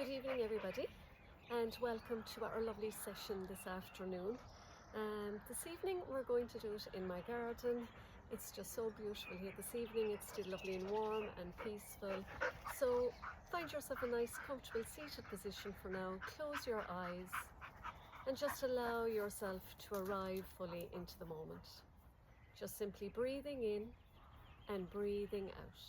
Good evening everybody, and welcome to our lovely session this afternoon. This evening we're going to do it in my garden. It's just so beautiful here this evening. It's still lovely and warm and peaceful. So find yourself a nice comfortable seated position for now. Close your eyes and just allow yourself to arrive fully into the moment. Just simply breathing in and breathing out.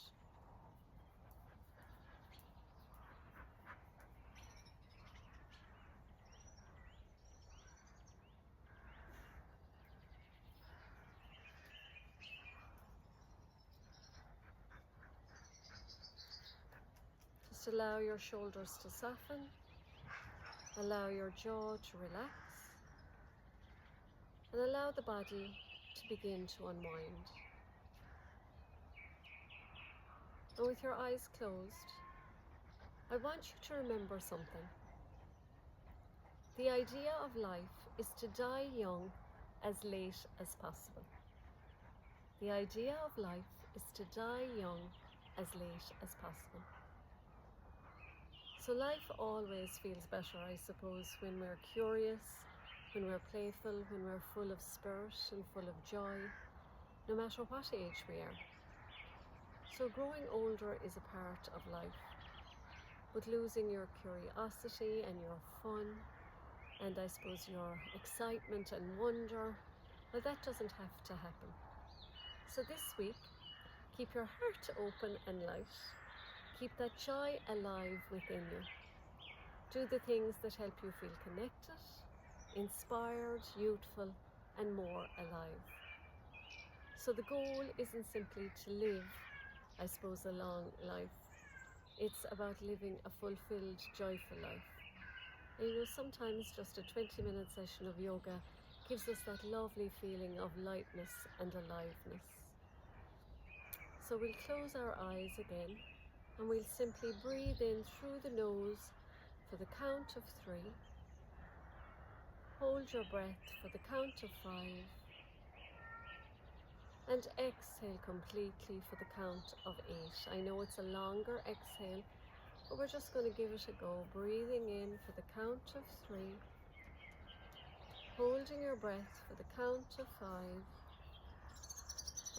Just allow your shoulders to soften, allow your jaw to relax, and allow the body to begin to unwind. And with your eyes closed, I want you to remember something. The idea of life is to die young as late as possible. The idea of life is to die young as late as possible. So life always feels better, I suppose, when we're curious, when we're playful, when we're full of spirit and full of joy, no matter what age we are. So growing older is a part of life, but losing your curiosity and your fun, and I suppose your excitement and wonder, well, that doesn't have to happen. So this week, keep your heart open and light. Keep that joy alive within you. Do the things that help you feel connected, inspired, youthful, and more alive. So the goal isn't simply to live, I suppose, a long life. It's about living a fulfilled, joyful life. And sometimes just a 20-minute session of yoga gives us that lovely feeling of lightness and aliveness. So we'll close our eyes again, and we'll simply breathe in through the nose for the count of 3. Hold your breath for the count of 5. And exhale completely for the count of 8. I know it's a longer exhale, but we're just going to give it a go. Breathing in for the count of 3. Holding your breath for the count of 5.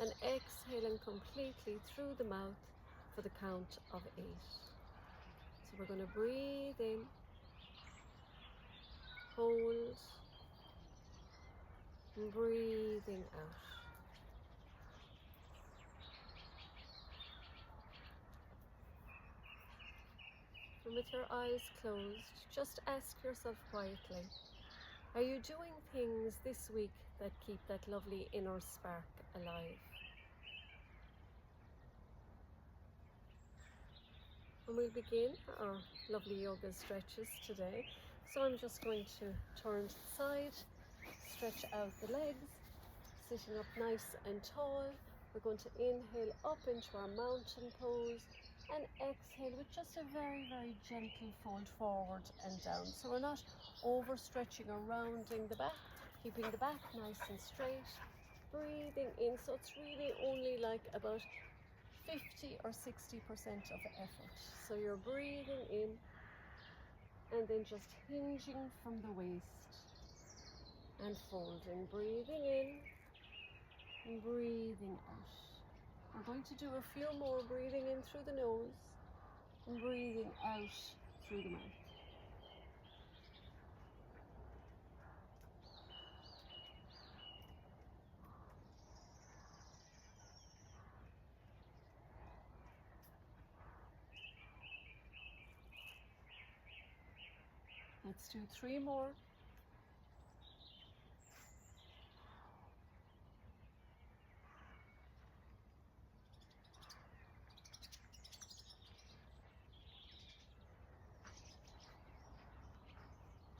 And exhaling completely through the mouth for the count of 8. So we're going to breathe in, hold, and breathing out. And with your eyes closed, just ask yourself quietly, are you doing things this week that keep that lovely inner spark alive? And we'll begin our lovely yoga stretches today. So I'm just going to turn to the side, stretch out the legs, sitting up nice and tall. We're going to inhale up into our mountain pose and exhale with just a very, very gentle fold forward and down. So we're not overstretching or rounding the back, keeping the back nice and straight. Breathing in, so it's really only like about 50 or 60% of the effort. So you're breathing in and then just hinging from the waist and folding, breathing in and breathing out. We're going to do a few more, breathing in through the nose and breathing out through the mouth. Let's do 3 more.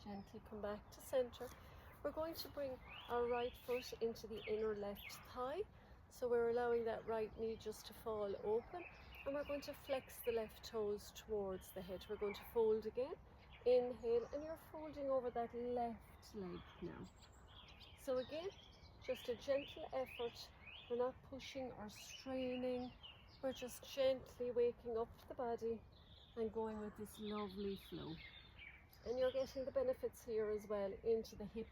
Gently come back to center. We're going to bring our right foot into the inner left thigh. So we're allowing that right knee just to fall open. And we're going to flex the left toes towards the head. We're going to fold again. Inhale, and you're folding over that left leg now. So again, just a gentle effort. We're not pushing or straining. We're just gently waking up the body and going with this lovely flow. And you're getting the benefits here as well into the hip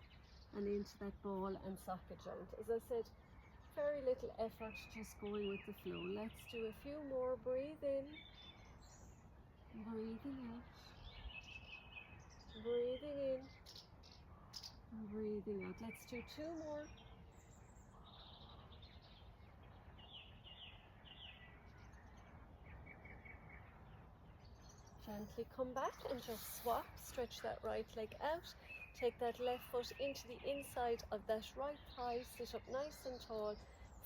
and into that ball and socket joint. As I said, very little effort, just going with the flow. Let's do a few more. Breathe in, breathing out, breathing in, and breathing out. Let's do 2 more. Gently come back and just swap. Stretch that right leg out. Take that left foot into the inside of that right thigh. Sit up nice and tall.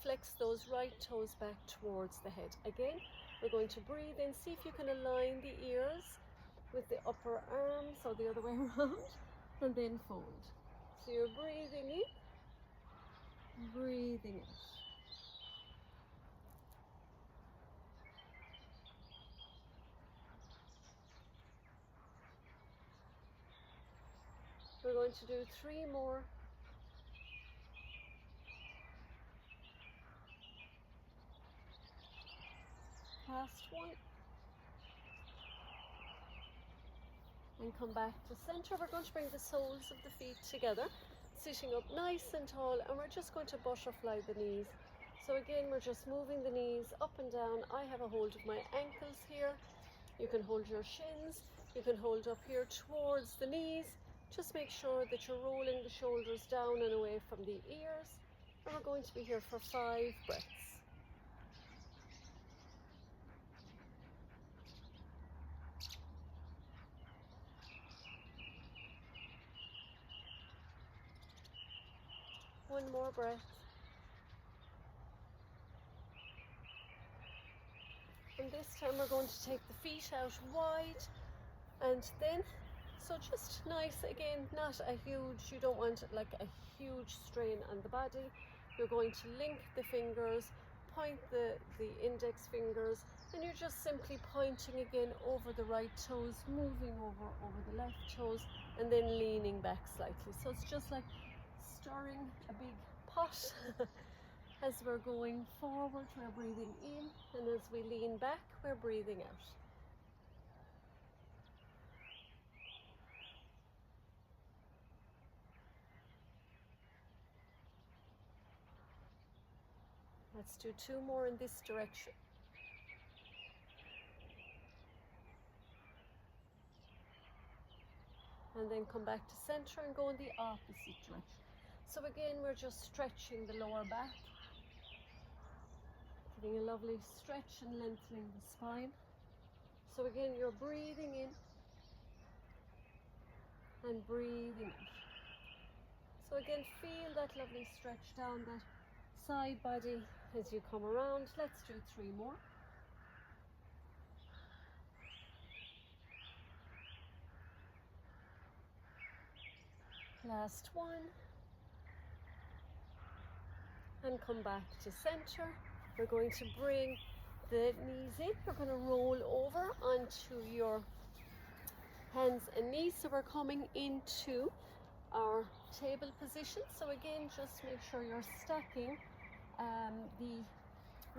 Flex those right toes back towards the head. Again, we're going to breathe in. See if you can align the ears with the upper arms or the other way around, and then fold. So you're breathing in, breathing out. We're going to do 3 more. Last one. And come back to center. We're going to bring the soles of the feet together, sitting up nice and tall, and we're just going to butterfly the knees. So again, we're just moving the knees up and down. I have a hold of my ankles here. You can hold your shins. You can hold up here towards the knees. Just make sure that you're rolling the shoulders down and away from the ears. And we're going to be here for 5 breaths. One more breath. And this time we're going to take the feet out wide, and then, so just nice, again, not a huge, you don't want like a huge strain on the body. You're going to link the fingers, point the index fingers, and you're just simply pointing again over the right toes, moving over the left toes, and then leaning back slightly. So it's just like stirring a big pot. As we're going forward, we're breathing in, and as we lean back, we're breathing out. Let's do 2 more in this direction. And then come back to center and go in the opposite direction. So again, we're just stretching the lower back, getting a lovely stretch and lengthening the spine. So again, you're breathing in and breathing out. So again, feel that lovely stretch down that side body as you come around. Let's do 3 more. Last one. And come back to center. We're going to bring the knees in. We're going to roll over onto your hands and knees. So we're coming into our table position. So again, just make sure you're stacking the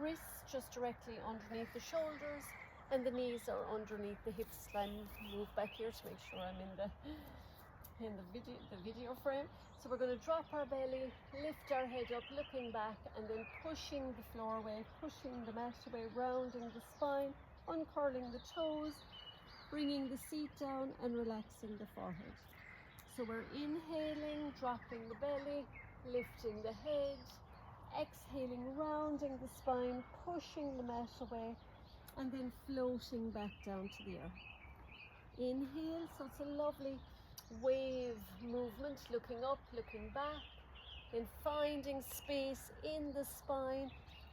wrists just directly underneath the shoulders, and the knees are underneath the hips. I move back here to make sure I'm in the video frame. So we're going to drop our belly, lift our head up, looking back, and then pushing the floor away, pushing the mat away, rounding the spine, uncurling the toes, bringing the seat down, and relaxing the forehead. So we're inhaling, dropping the belly, lifting the head, exhaling, rounding the spine, pushing the mat away, and then floating back down to the earth. Inhale, so it's a lovely wave movement, looking up, looking back, then finding space in the spine,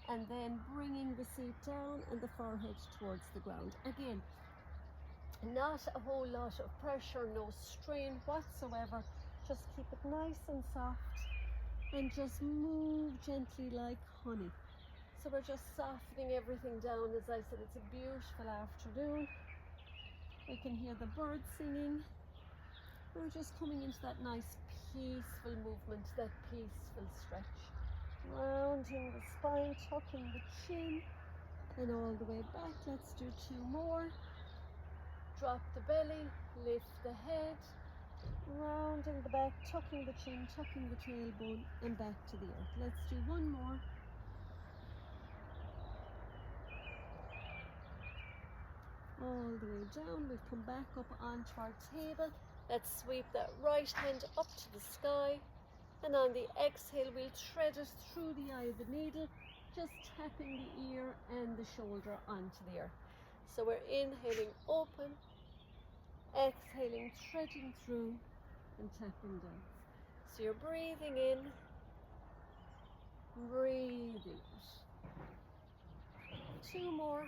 and then bringing the seat down and the forehead towards the ground. Again, not a whole lot of pressure, no strain whatsoever. Just keep it nice and soft, and just move gently like honey. So we're just softening everything down. As I said, it's a beautiful afternoon. We can hear the birds singing. We're just coming into that nice peaceful movement, that peaceful stretch. Rounding the spine, tucking the chin, and all the way back. Let's do 2 more. drop the belly, lift the head, rounding the back, tucking the chin, tucking the tailbone, and back to the earth. Let's do one more. All the way down, we've come back up onto our table. Let's sweep that right hand up to the sky, and on the exhale we'll thread it through the eye of the needle, just tapping the ear and the shoulder onto the earth. So we're inhaling open, exhaling, threading through and tapping down. So you're breathing in, breathing out. 2 more.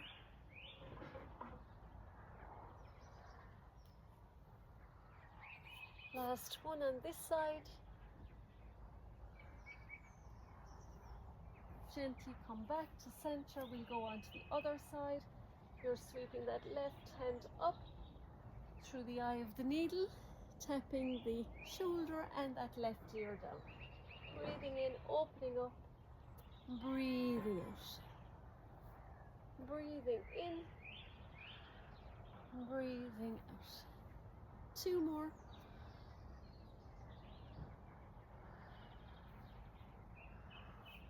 Last one on this side. Gently come back to center. We'll go on to the other side. You're sweeping that left hand up through the eye of the needle, tapping the shoulder and that left ear down. Breathing in, opening up, breathing out. Breathing in, breathing out. 2 more.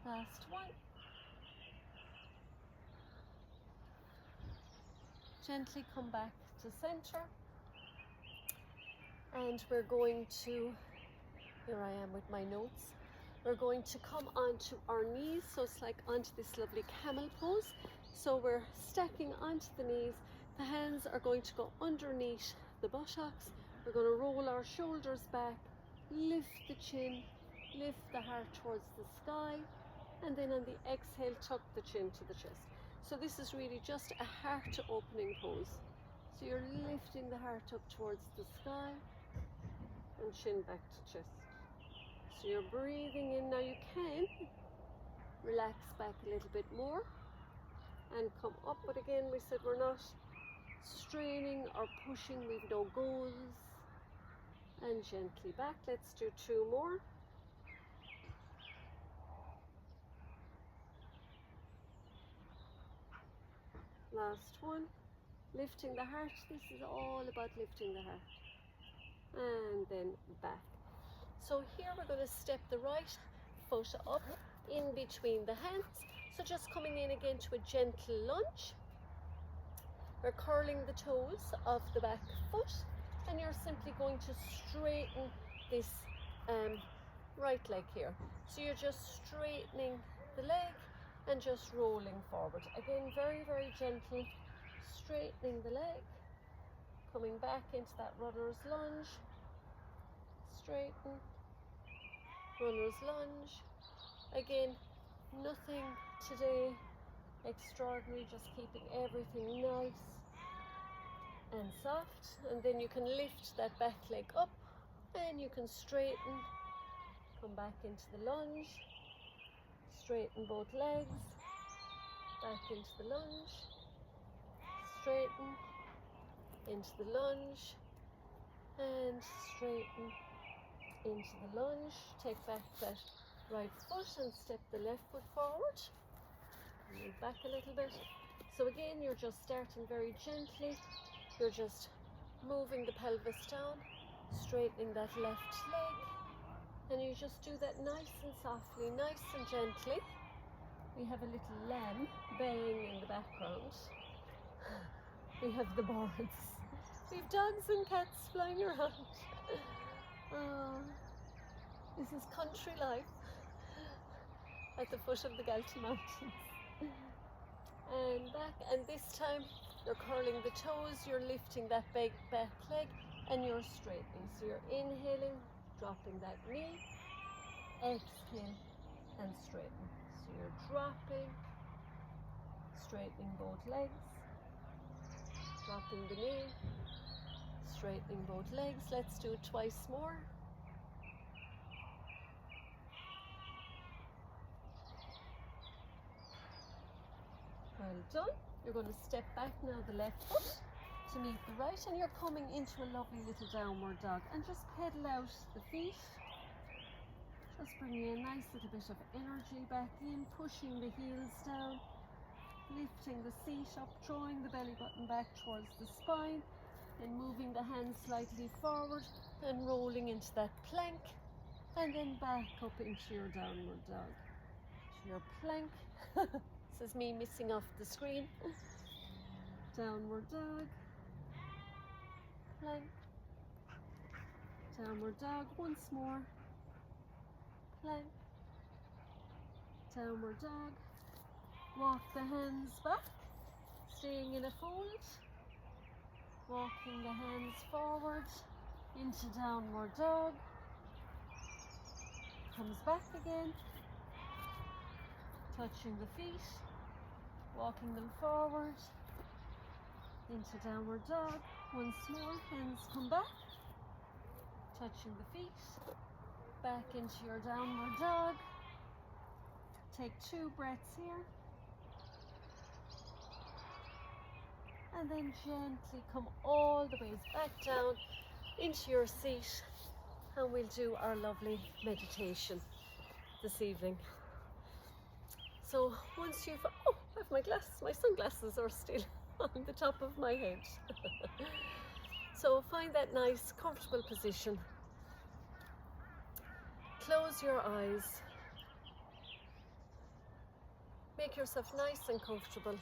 Last one. Gently come back to center. And we're going to, here I am with my notes, we're going to come onto our knees, so it's like onto this lovely camel pose. So we're stacking onto the knees, the hands are going to go underneath the buttocks, we're going to roll our shoulders back, lift the chin, lift the heart towards the sky, and then on the exhale tuck the chin to the chest. So this is really just a heart opening pose. So you're lifting the heart up towards the sky and chin back to chest. So you're breathing in. Now you can relax back a little bit more and come up, but again we said we're not straining or pushing, we've no goals. And gently back. Let's do 2 more. Last one. Lifting the heart. This is all about lifting the heart. And then back. So here we're going to step the right foot up in between the hands. So just coming in again to a gentle lunge. We're curling the toes of the back foot, and you're simply going to straighten this right leg here. So you're just straightening the leg and just rolling forward. Again, very, very gentle, straightening the leg, coming back into that runner's lunge, straighten, runner's lunge. Again, nothing today extraordinary, just keeping everything nice and soft. And then you can lift that back leg up and you can straighten, come back into the lunge, straighten both legs, back into the lunge, straighten, into the lunge, and straighten, into the lunge. Take back that right foot and step the left foot forward. Move back a little bit. So again, you're just starting very gently. You're just moving the pelvis down, straightening that left leg, and you just do that nice and softly, nice and gently. We have a little lamb baying in the background. We have the birds. We have dogs and cats flying around. This is country life at the foot of the Galtee Mountains. And back, and this time you're curling the toes, you're lifting that big back leg, and you're straightening. So you're inhaling, dropping that knee, exhale, and straighten. So you're dropping, straightening both legs, dropping the knee, straightening both legs. Let's do it twice more. Well done. You're going to step back now the left foot to meet the right, and you're coming into a lovely little downward dog, and just pedal out the feet, just bringing a nice little bit of energy back in, pushing the heels down, lifting the seat up, drawing the belly button back towards the spine, Then moving the hands slightly forward and rolling into that plank, and then back up into your downward dog. To your plank. This is me missing off the screen. Downward dog, plank, downward dog, once more, plank, downward dog. Walk the hands back, staying in a fold, walking the hands forward into downward dog, comes back again, touching the feet, walking them forward into downward dog. Once more, hands come back, touching the feet, back into your downward dog. Take 2 breaths here, and then gently come all the way back down into your seat, and we'll do our lovely meditation this evening. So once you've, oh, I have my glasses, my sunglasses are still on the top of my head. So find that nice, comfortable position. Close your eyes. Make yourself nice and comfortable.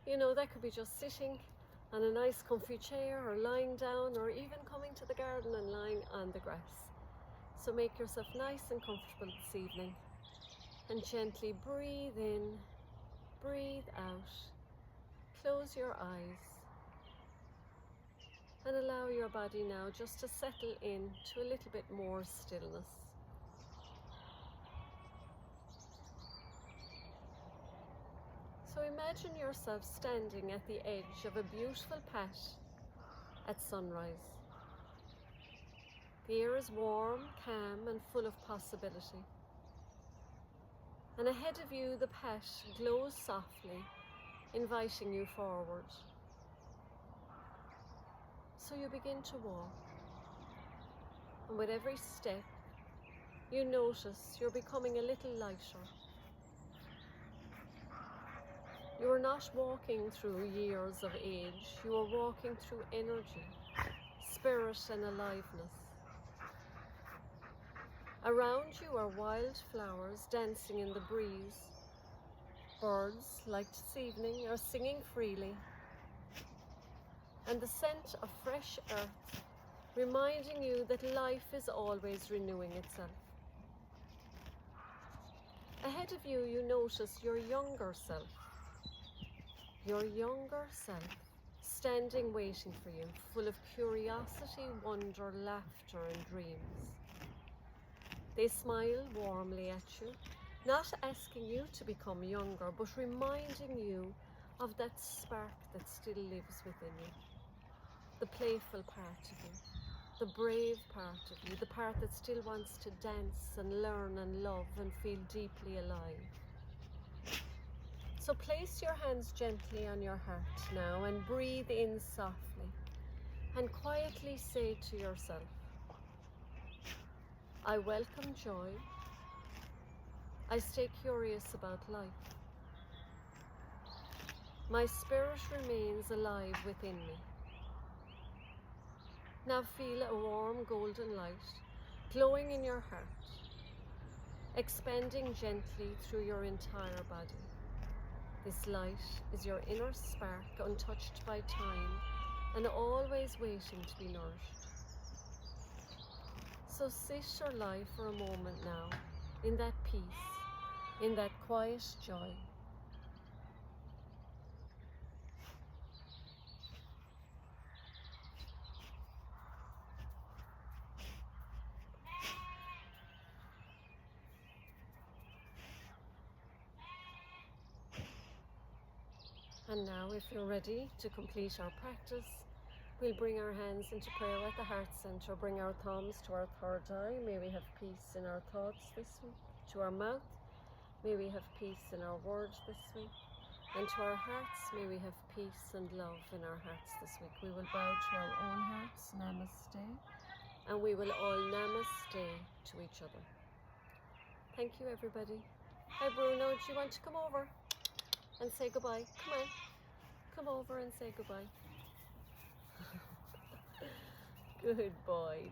You know, that could be just sitting on a nice comfy chair, or lying down, or even coming to the garden and lying on the grass. So make yourself nice and comfortable this evening. And gently breathe in, breathe out. Close your eyes. And allow your body now just to settle in to a little bit more stillness. So imagine yourself standing at the edge of a beautiful patch at sunrise. The air is warm, calm, and full of possibility. And ahead of you, the patch glows softly, inviting you forward. So you begin to walk, and with every step, you notice you're becoming a little lighter. You are not walking through years of age, you are walking through energy, spirit, and aliveness. Around you are wild flowers dancing in the breeze. Birds, like this evening, are singing freely. And the scent of fresh earth, reminding you that life is always renewing itself. Ahead of you, you notice your younger self. Your younger self, standing waiting for you, full of curiosity, wonder, laughter, and dreams. They smile warmly at you, not asking you to become younger, but reminding you of that spark that still lives within you. The playful part of you, the brave part of you, the part that still wants to dance and learn and love and feel deeply alive. So place your hands gently on your heart now and breathe in softly and quietly say to yourself, I welcome joy. I stay curious about life. My spirit remains alive within me. Now feel a warm golden light glowing in your heart, expanding gently through your entire body. This light is your inner spark, untouched by time and always waiting to be nourished. So sit or lie for a moment now in that peace, in that quiet joy. And now, if you're ready to complete our practice, we'll bring our hands into prayer at the heart center, bring our thumbs to our third eye. May we have peace in our thoughts this week. To our mouth, may we have peace in our words this week. And to our hearts, may we have peace and love in our hearts this week. We will bow to our own hearts, namaste, and we will all namaste to each other. Thank you, everybody. Hi, Bruno, do you want to come over and say goodbye? Come on, come over and say goodbye. Good boy.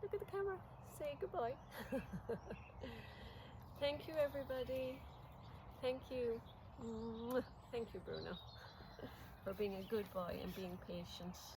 Look at the camera. Say goodbye. Thank you, everybody. Thank you. Thank you, Bruno, for being a good boy and being patient.